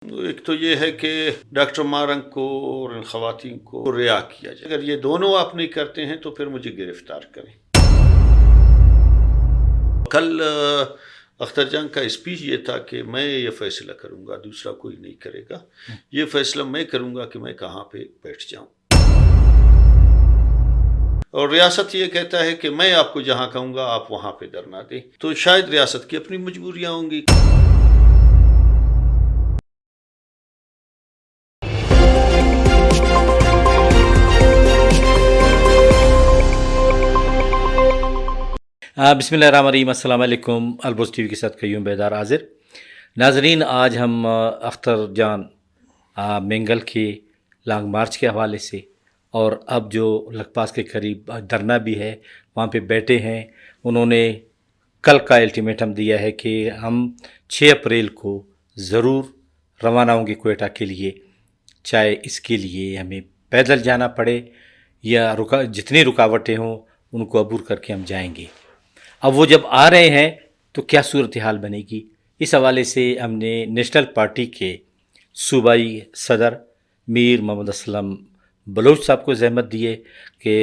ایک تو یہ ہے کہ ڈاکٹر مارنگ کو اور ان خواتین کو رہا کیا جائے. اگر یہ دونوں آپ نہیں کرتے ہیں تو پھر مجھے گرفتار کریں. کل اختر جان کا اسپیچ یہ تھا کہ میں یہ فیصلہ کروں گا، دوسرا کوئی نہیں کرے گا. یہ فیصلہ میں کروں گا کہ میں کہاں پہ بیٹھ جاؤں. اور ریاست یہ کہتا ہے کہ میں آپ کو جہاں کہوں گا آپ وہاں پہ دھرنا دیں. تو شاید ریاست کی اپنی مجبوریاں ہوں گی. بسم اللہ الرحمن الرحیم. السلام علیکم. البرز ٹی وی کے ساتھ قیوم بیدار حاضر. ناظرین، آج ہم اختر جان مینگل کے لانگ مارچ کے حوالے سے اور اب جو لکھ پاس کے قریب دھرنا بھی ہے وہاں پہ بیٹھے ہیں. انہوں نے کل کا الٹیمیٹم دیا ہے کہ ہم 6 اپریل کو ضرور روانہ ہوں گے کوئٹہ کے لیے، چاہے اس کے لیے ہمیں پیدل جانا پڑے یا جتنی رکاوٹیں ہوں ان کو عبور کر کے ہم جائیں گے. اب وہ جب آ رہے ہیں تو کیا صورتحال بنے گی، اس حوالے سے ہم نے نیشنل پارٹی کے صوبائی صدر میر محمد اسلم بلوچ صاحب کو زحمت دیے کہ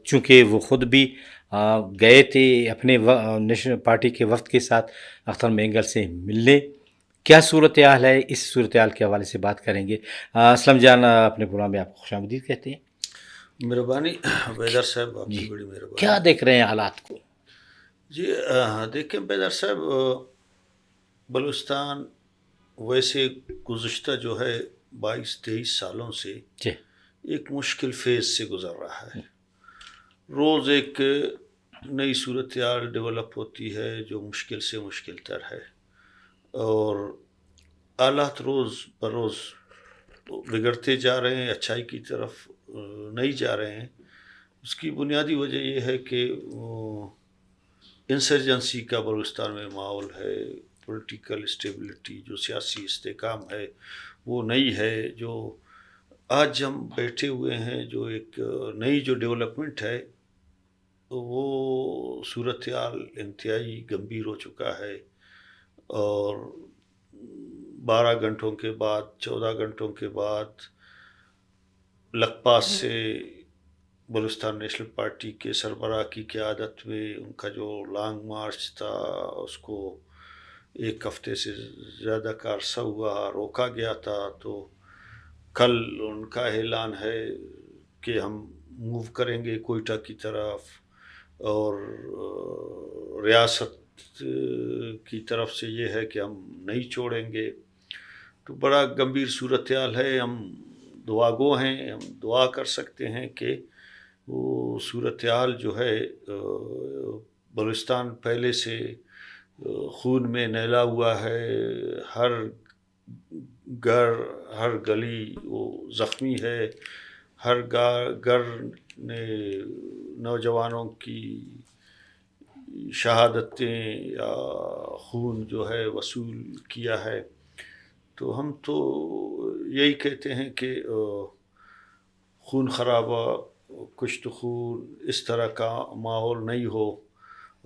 چونکہ وہ خود بھی گئے تھے اپنے نیشنل پارٹی کے وفد کے ساتھ اختر مینگل سے ملنے. کیا صورتحال ہے، اس صورتحال کے حوالے سے بات کریں گے. اسلم جان، اپنے پروگرام میں آپ کو خوش آمدید کہتے ہیں. مہربانی بیدر صاحب، آپ کی بڑی مہربانی. کیا دیکھ رہے ہیں حالات کو؟ جی دیکھیں بیدر صاحب، بلوچستان ویسے گزشتہ جو ہے 22-23 سالوں سے ایک مشکل فیز سے گزر رہا ہے. روز ایک نئی صورتحال ڈیولپ ہوتی ہے جو مشکل سے مشکل تر ہے، اور حالات روز بروز بگڑتے جا رہے ہیں، اچھائی کی طرف نہیں جا رہے ہیں. اس کی بنیادی وجہ یہ ہے کہ انسرجنسی کا بلوچستان میں ماحول ہے. پولیٹیکل اسٹیبلٹی، جو سیاسی استحکام ہے وہ نہیں ہے. جو آج ہم بیٹھے ہوئے ہیں، جو ایک نئی جو ڈیولپمنٹ ہے، وہ صورتحال انتہائی گمبھیر ہو چکا ہے. اور 12 گھنٹوں کے بعد، 14 گھنٹوں کے بعد لکھ پاس سے بلوچستان نیشنل پارٹی کے سربراہ کی قیادت میں ان کا جو لانگ مارچ تھا اس کو 1 ہفتے سے زیادہ کا عرصہ ہوا روکا گیا تھا. تو کل ان کا اعلان ہے کہ ہم موو کریں گے کوئٹہ کی طرف، اور ریاست کی طرف سے یہ ہے کہ ہم نہیں چھوڑیں گے. تو بڑا گمبھیر صورتحال ہے. ہم دعا گو ہیں، ہم دعا کر سکتے ہیں کہ وہ صورتحال جو ہے، بلوچستان پہلے سے خون میں نہلا ہوا ہے. ہر گھر، ہر گلی وہ زخمی ہے. ہر گھر نے نوجوانوں کی شہادتیں یا خون جو ہے وصول کیا ہے. تو ہم تو یہی کہتے ہیں کہ خون خرابہ، کشت خون، اس طرح کا ماحول نہیں ہو،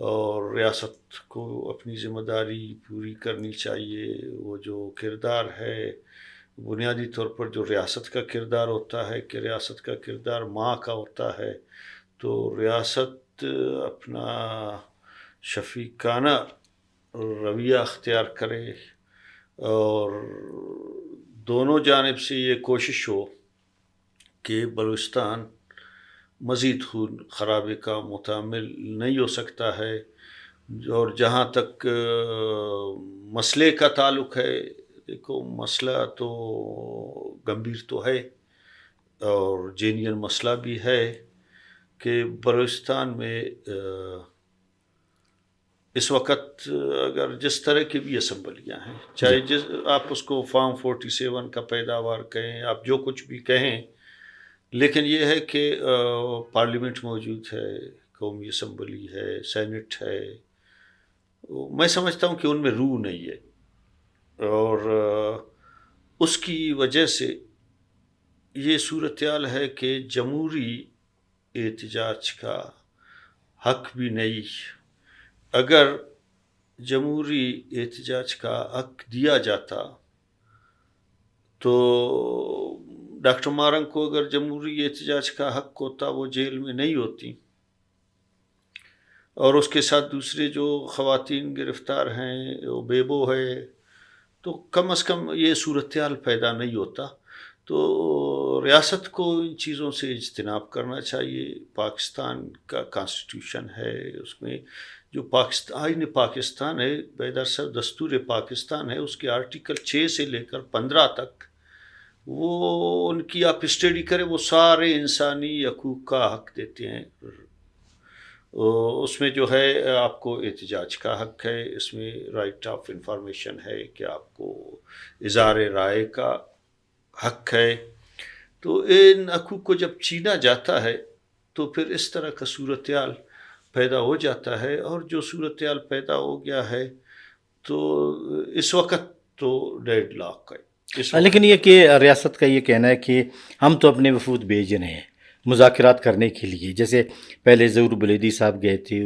اور ریاست کو اپنی ذمہ داری پوری کرنی چاہیے. وہ جو کردار ہے بنیادی طور پر جو ریاست کا کردار ہوتا ہے، کہ ریاست کا کردار ماں کا ہوتا ہے، تو ریاست اپنا شفیقانہ رویہ اختیار کرے، اور دونوں جانب سے یہ کوشش ہو کہ بلوچستان مزید خون خرابے کا متحمل نہیں ہو سکتا ہے. اور جہاں تک مسئلے کا تعلق ہے، دیکھو مسئلہ تو گمبھیر تو ہے، اور جینین مسئلہ بھی ہے کہ بلوچستان میں اس وقت اگر جس طرح کی بھی اسمبلیاں ہیں، چاہے آپ اس کو فارم 47 کا پیداوار کہیں، آپ جو کچھ بھی کہیں، لیکن یہ ہے کہ پارلیمنٹ موجود ہے، قومی اسمبلی ہے، سینٹ ہے. میں سمجھتا ہوں کہ ان میں روح نہیں ہے، اور اس کی وجہ سے یہ صورتحال ہے کہ جمہوری احتجاج کا حق بھی نہیں. اگر جمہوری احتجاج کا حق دیا جاتا تو ڈاکٹر مارنگ کو اگر جمہوری احتجاج کا حق ہوتا وہ جیل میں نہیں ہوتی، اور اس کے ساتھ دوسرے جو خواتین گرفتار ہیں، وہ بیبو ہے، تو کم از کم یہ صورتحال پیدا نہیں ہوتا۔ تو ریاست کو ان چیزوں سے اجتناب کرنا چاہیے۔ پاکستان کا کانسٹیٹیوشن ہے، اس میں جو آئین پاکستان ہے، بیدار صاحب دستور پاکستان ہے، اس کے آرٹیکل 6 سے لے کر 15 تک وہ ان کی آپ اسٹڈی کریں، وہ سارے انسانی حقوق کا حق دیتے ہیں۔ اس میں جو ہے آپ کو احتجاج کا حق ہے، اس میں رائٹ آف انفارمیشن ہے کہ آپ کو اظہار رائے کا حق ہے۔ تو ان حقوق کو جب چھینا جاتا ہے تو پھر اس طرح کا صورتحال پیدا ہو جاتا ہے، اور جو صورتحال پیدا ہو گیا ہے تو اس وقت تو ڈیڈ لاک ہے۔ لیکن یہ کہ ریاست کا یہ کہنا ہے کہ ہم تو اپنے وفود بھیج رہے ہیں مذاکرات کرنے کے لیے، جیسے پہلے ظہور بلیدی صاحب گئے تھے،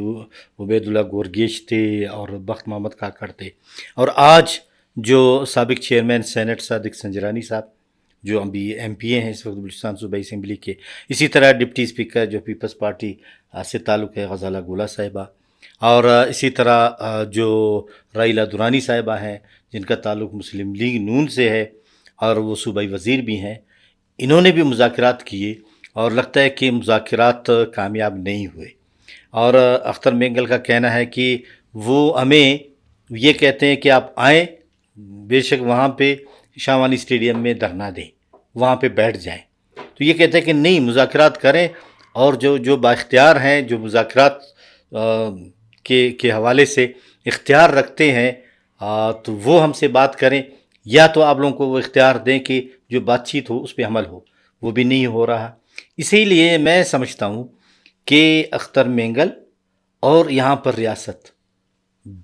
عبید اللہ گورگیش تھے اور بخت محمد کاکڑ تھے، اور آج جو سابق چیئرمین سینٹ صادق سنجرانی صاحب جو ابھی ایم پی اے ہیں اس وقت بلوچستان صوبائی اسمبلی کے، اسی طرح ڈپٹی اسپیکر جو پیپلز پارٹی سے تعلق ہے غزالہ گولہ صاحبہ، اور اسی طرح جو رائلہ دورانی صاحبہ ہیں جن کا تعلق مسلم لیگ نون سے ہے اور وہ صوبائی وزیر بھی ہیں، انہوں نے بھی مذاکرات کیے اور لگتا ہے کہ مذاکرات کامیاب نہیں ہوئے۔ اور اختر مینگل کا کہنا ہے کہ وہ ہمیں یہ کہتے ہیں کہ آپ آئیں، بے شک وہاں پہ شاہوانی اسٹیڈیم میں دھرنا دیں، وہاں پہ بیٹھ جائیں، تو یہ کہتے ہیں کہ نہیں، مذاکرات کریں، اور جو بااختیار ہیں، جو مذاکرات کے حوالے سے اختیار رکھتے ہیں، تو وہ ہم سے بات کریں، یا تو آپ لوگوں کو وہ اختیار دیں کہ جو بات چیت ہو اس پہ عمل ہو، وہ بھی نہیں ہو رہا۔ اسی لیے میں سمجھتا ہوں کہ اختر مینگل اور یہاں پر ریاست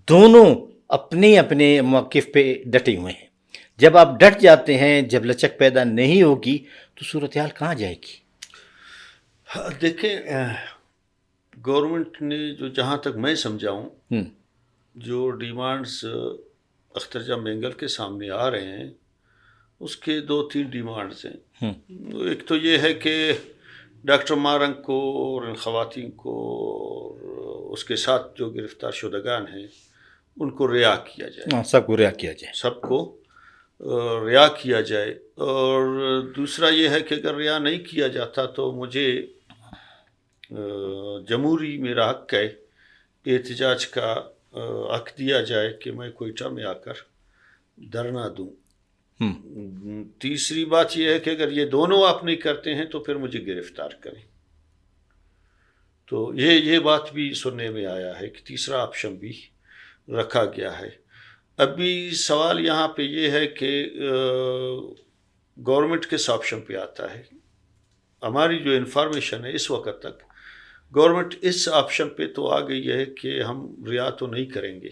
دونوں اپنے اپنے موقف پہ ڈٹے ہوئے ہیں۔ جب آپ ڈٹ جاتے ہیں، جب لچک پیدا نہیں ہوگی تو صورتحال کہاں جائے گی؟ دیکھیں، گورنمنٹ نے جو، جہاں تک میں سمجھا ہوں، جو ڈیمانڈز اختر جان مینگل کے سامنے آ رہے ہیں، اس کے 2-3 ڈیمانڈز ہیں۔ ایک تو یہ ہے کہ ڈاکٹر مارنگ کو اور ان خواتین کو، اس کے ساتھ جو گرفتار شدگان ہیں، ان کو رہا کیا جائے، سب کو رہا کیا جائے، سب کو رہا کیا جائے۔ اور دوسرا یہ ہے کہ اگر رہا نہیں کیا جاتا تو مجھے جمہوری میرا حق ہے، احتجاج کا حق دیا جائے کہ میں کوئٹہ میں آ کر دھرنا دوں۔ تیسری بات یہ ہے کہ اگر یہ دونوں آپ نہیں کرتے ہیں تو پھر مجھے گرفتار کریں۔ تو یہ بات بھی سننے میں آیا ہے کہ تیسرا آپشن بھی رکھا گیا ہے۔ ابھی سوال یہاں پہ یہ ہے کہ گورنمنٹ کس آپشن پہ آتا ہے۔ ہماری جو انفارمیشن ہے اس وقت تک، گورنمنٹ اس آپشن پہ تو آ گئی ہے کہ ہم رہا تو نہیں کریں گے۔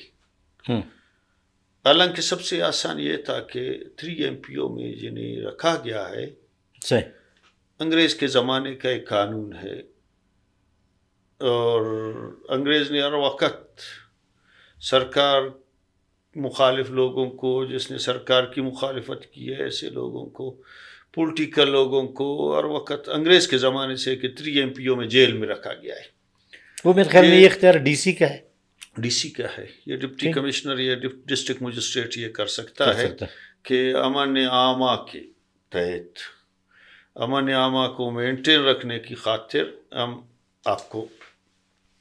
حالانکہ سب سے آسان یہ تھا کہ 3 MP میں جنہیں رکھا گیا ہے، انگریز کے زمانے کا ایک قانون ہے، اور انگریز نے ہر وقت سرکار مخالف لوگوں کو، جس نے سرکار کی مخالفت کی ہے، ایسے لوگوں کو، پولیٹیکل لوگوں کو، ہر وقت انگریز کے زمانے سے کہ 3 MP میں جیل میں رکھا گیا ہے۔ وہ میرے خیال میں یہ اختیار ڈی سی کا ہے، ڈی سی کا ہے، یہ ڈپٹی کمشنر یا ڈسٹرکٹ مجسٹریٹ یہ کر سکتا ہے کہ امن عامہ کے تحت، امن عامہ کو مینٹین رکھنے کی خاطر ہم آپ کو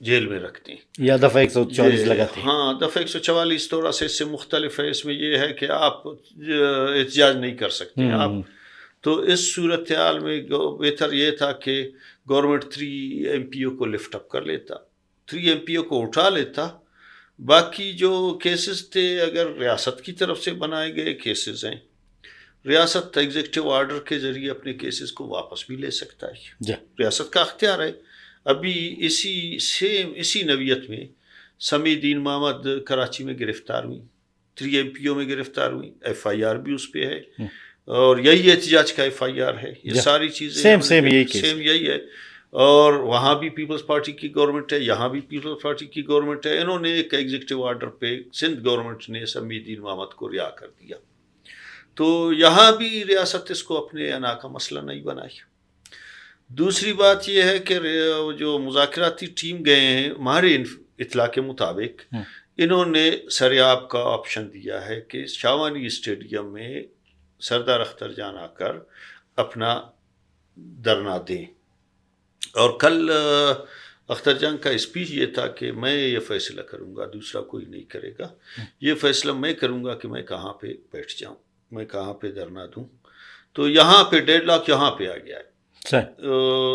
جیل میں رکھتے ہیں، یا دفعہ 144 لگاتے ہیں۔ ہاں، دفعہ 144 تھوڑا سا اس سے مختلف ہے، اس میں یہ ہے کہ آپ احتجاج نہیں کر سکتے ہیں آپ۔ تو اس صورتحال میں بہتر یہ تھا کہ گورنمنٹ 3 MP کو لفٹ اپ کر لیتا، 3 MP کو اٹھا لیتا۔ باقی جو کیسز تھے، اگر ریاست کی طرف سے بنائے گئے کیسز ہیں، ریاست ایگزیکٹو آرڈر کے ذریعے اپنے کیسز کو واپس بھی لے سکتا ہے، ریاست کا اختیار ہے۔ ابھی اسی نوعیت میں سمیع الدین محمد کراچی میں گرفتار ہوئی، 3 MP میں گرفتار ہوئی، FIR بھی اس پہ ہے، اور یہی احتجاج کا FIR ہے۔ یہ ساری چیزیں سیم یہی ہے، اور وہاں بھی پیپلز پارٹی کی گورنمنٹ ہے، یہاں بھی پیپلز پارٹی کی گورنمنٹ ہے۔ انہوں نے ایک ایگزیکٹو آرڈر پہ سندھ گورنمنٹ نے سمیع الدین محمد کو رہا کر دیا۔ تو یہاں بھی ریاست اس کو اپنے انا کا مسئلہ نہیں بنائی. دوسری بات یہ ہے کہ جو مذاکراتی ٹیم گئے ہیں ہمارے اطلاع کے مطابق انہوں نے سریاب کا آپشن دیا ہے کہ شاوانی اسٹیڈیم میں سردار اختر جان آ کر اپنا دھرنا دیں. اور کل اختر جان کا اسپیچ یہ تھا کہ میں یہ فیصلہ کروں گا، دوسرا کوئی نہیں کرے گا. یہ فیصلہ میں کروں گا کہ میں کہاں پہ بیٹھ جاؤں، میں کہاں پہ دھرنا دوں. تو یہاں پہ ڈیڈ لاک یہاں پہ آ گیا ہے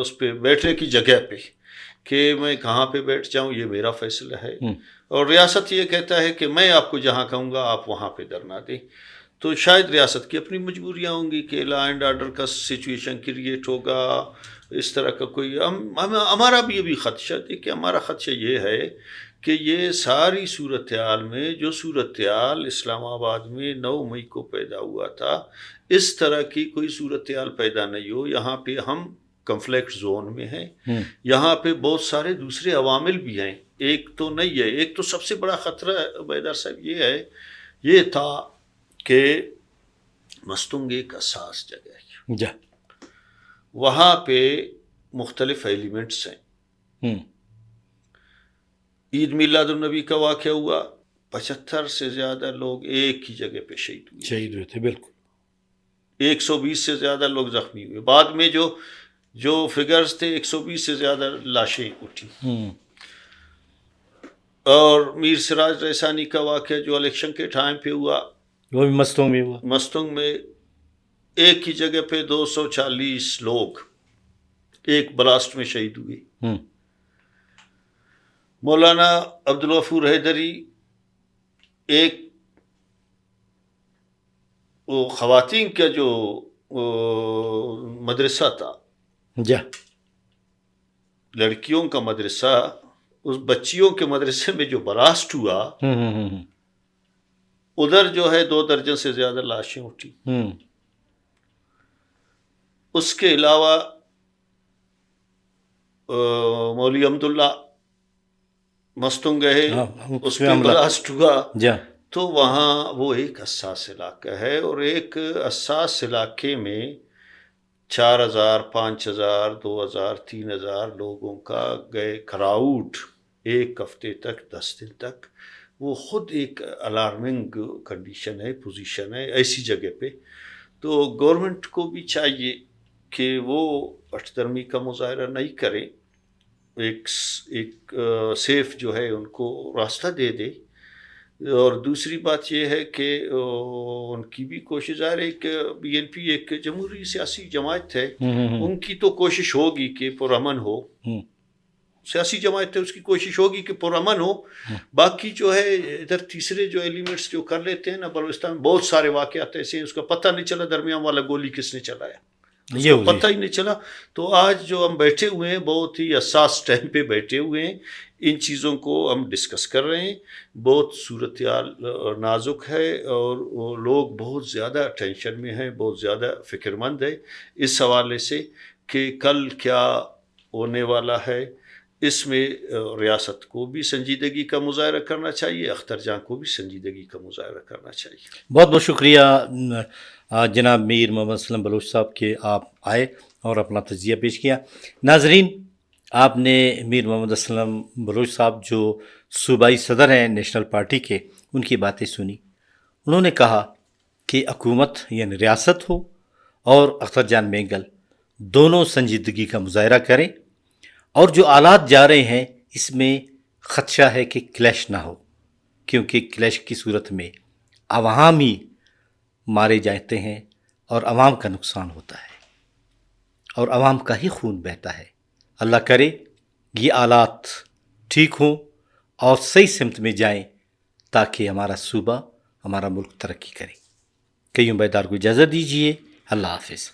اس پہ بیٹھنے کی جگہ پہ کہ میں کہاں پہ بیٹھ جاؤں، یہ میرا فیصلہ ہے. اور ریاست یہ کہتا ہے کہ میں آپ کو جہاں کہوں گا آپ وہاں پہ دھرنا دیں. تو شاید ریاست کی اپنی مجبوریاں ہوں گی کہ لا اینڈ آرڈر کا سچویشن کریٹ ہوگا، اس طرح کا کوئی. ہمارا بھی ابھی خدشہ ہے کہ ہمارا خدشہ یہ ہے کہ یہ ساری صورتحال میں جو صورتحال اسلام آباد میں 9 مئی کو پیدا ہوا تھا، اس طرح کی کوئی صورتحال پیدا نہیں ہو. یہاں پہ ہم کنفلکٹ زون میں ہیں، یہاں پہ بہت سارے دوسرے عوامل بھی ہیں. ایک تو نہیں ہے، ایک تو سب سے بڑا خطرہ بیدار صاحب یہ تھا کہ مستنگ ایک حساس جگہ ہے، وہاں پہ مختلف ایلیمنٹس ہیں. عید میلاد النبی کا واقعہ ہوا، 75 سے زیادہ لوگ ایک ہی جگہ پہ شہید ہوئے تھے. بالکل 120 سے زیادہ لوگ زخمی ہوئے. بعد میں جو فگرز تھے 120 سے زیادہ لاشیں اٹھی. اور میر سراج ریسانی کا واقعہ جو الیکشن کے ٹائم پہ ہوا، وہ بھی مستنگ میں ہوا. مستنگ میں ایک ہی جگہ پہ 240 لوگ ایک بلاسٹ میں شہید ہوئے. مولانا عبدالغفور حیدری ایک وہ خواتین کا جو مدرسہ تھا، لڑکیوں کا مدرسہ، اس بچیوں کے مدرسے میں جو براسٹ ہوا ادھر جو ہے 2 درجن سے زیادہ لاشیں اٹھی. اس کے علاوہ مولوی عبداللہ مستنگ گئے، اس پہ براسٹ ہوا. تو وہاں وہ ایک حساس علاقہ ہے، اور ایک حساس علاقے میں 4000 5000 2000 3000 لوگوں کا گئے کراؤڈ ایک ہفتے تک 10 دن تک. وہ خود ایک الارمنگ کنڈیشن ہے، پوزیشن ہے ایسی جگہ پہ. تو گورنمنٹ کو بھی چاہیے کہ وہ پٹ درمی کا مظاہرہ نہیں کریں، ایک سیف جو ہے ان کو راستہ دے دے. اور دوسری بات یہ ہے کہ ان کی بھی کوشش ظاہر ہے کہ BNP ایک جمہوری سیاسی جماعت ہے، ان کی تو کوشش ہوگی کہ پرامن ہو. سیاسی جماعت ہے، اس کی کوشش ہوگی کہ پرامن ہو. باقی جو ہے ادھر تیسرے جو ایلیمنٹس جو کر لیتے ہیں نا، بلوچستان میں بہت سارے واقعات ایسے ہیں اس کا پتہ نہیں چلا درمیان والا گولی کس نے چلایا، پتہ ہی نہیں چلا. تو آج جو ہم بیٹھے ہوئے ہیں بہت ہی حساس ٹائم پہ بیٹھے ہوئے ہیں، ان چیزوں کو ہم ڈسکس کر رہے ہیں. بہت صورتحال نازک ہے اور وہ لوگ بہت زیادہ ٹینشن میں ہیں، بہت زیادہ فکر مند ہے اس حوالے سے کہ کل کیا ہونے والا ہے. اس میں ریاست کو بھی سنجیدگی کا مظاہرہ کرنا چاہیے، اختر جان کو بھی سنجیدگی کا مظاہرہ کرنا چاہیے. بہت بہت شکریہ جناب میر محمد اسلم بلوچ صاحب کہ آپ آئے اور اپنا تجزیہ پیش کیا. ناظرین، آپ نے میر محمد اسلم بلوچ صاحب جو صوبائی صدر ہیں نیشنل پارٹی کے، ان کی باتیں سنی. انہوں نے کہا کہ حکومت یعنی ریاست ہو اور اختر جان مینگل دونوں سنجیدگی کا مظاہرہ کریں، اور جو آلات جا رہے ہیں اس میں خدشہ ہے کہ کلیش نہ ہو، کیونکہ کلیش کی صورت میں عوام ہی مارے جاتے ہیں اور عوام کا نقصان ہوتا ہے اور عوام کا ہی خون بہتا ہے. اللہ کرے یہ آلات ٹھیک ہوں اور صحیح سمت میں جائیں تاکہ ہمارا صوبہ، ہمارا ملک ترقی کرے. قیوم بیدار کو اجازت دیجیے. اللہ حافظ.